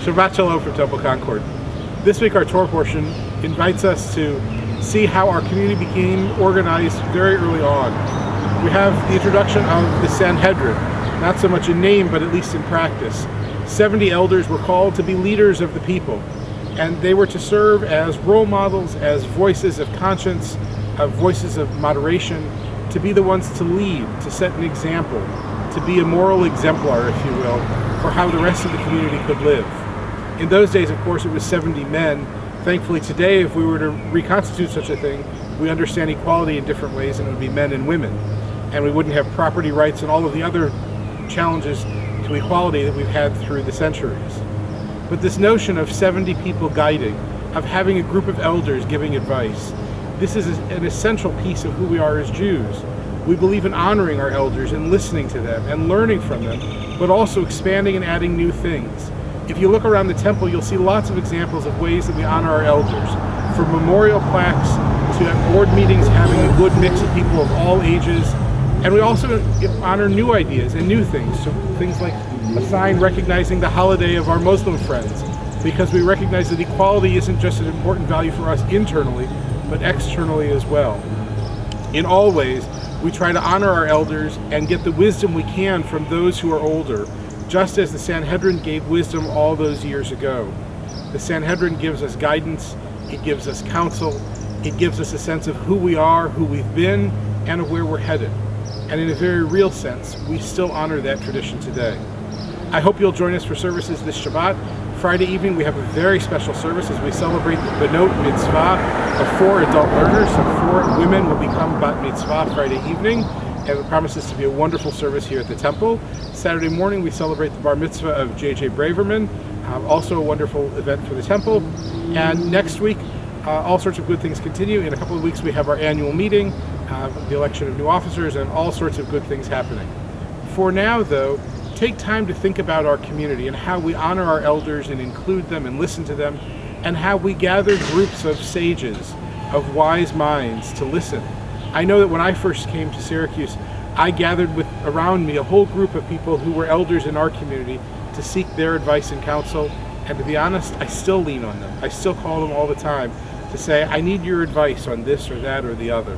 Shabbat Shalom from Temple Concord. This week our Torah portion invites us to see how our community became organized very early on. We have the introduction of the Sanhedrin, not so much in name but at least in practice. 70 elders were called to be leaders of the people, and they were to serve as role models, as voices of conscience, voices of moderation, to be the ones to lead, to set an example, to be a moral exemplar, if you will, for how the rest of the community could live. In those days, of course, it was 70 men. Thankfully today, if we were to reconstitute such a thing, we understand equality in different ways, and it would be men and women. And we wouldn't have property rights and all of the other challenges to equality that we've had through the centuries. But this notion of 70 people guiding, of having a group of elders giving advice, this is an essential piece of who we are as Jews. We believe in honoring our elders and listening to them and learning from them, but also expanding and adding new things. If you look around the temple, you'll see lots of examples of ways that we honor our elders, from memorial plaques to at board meetings having a good mix of people of all ages. And we also honor new ideas and new things, so things like a sign recognizing the holiday of our Muslim friends, because we recognize that equality isn't just an important value for us internally, but externally as well. In all ways, we try to honor our elders and get the wisdom we can from those who are older, just as the Sanhedrin gave wisdom all those years ago. The Sanhedrin gives us guidance, it gives us counsel, it gives us a sense of who we are, who we've been, and of where we're headed. And in a very real sense, we still honor that tradition today. I hope you'll join us for services this Shabbat. Friday evening we have a very special service as we celebrate the Benot Mitzvah of 4 adult learners. So 4 women will become Bat Mitzvah Friday evening, and it promises to be a wonderful service here at the temple. Saturday morning we celebrate the Bar Mitzvah of J.J. Braverman, also a wonderful event for the temple. And next week all sorts of good things continue. In a couple of weeks we have our annual meeting, the election of new officers, and all sorts of good things happening. For now though, take time to think about our community and how we honor our elders and include them and listen to them, and how we gather groups of sages, of wise minds to listen. I know that when I first came to Syracuse, I gathered around me a whole group of people who were elders in our community to seek their advice and counsel, and to be honest, I still lean on them. I still call them all the time to say, I need your advice on this or that or the other.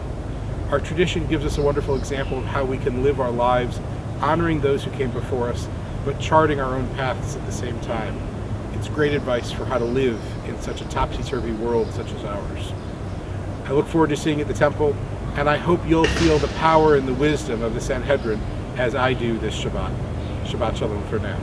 Our tradition gives us a wonderful example of how we can live our lives honoring those who came before us, but charting our own paths at the same time. It's great advice for how to live in such a topsy-turvy world such as ours. I look forward to seeing you at the temple, and I hope you'll feel the power and the wisdom of the Sanhedrin as I do this Shabbat. Shabbat Shalom for now.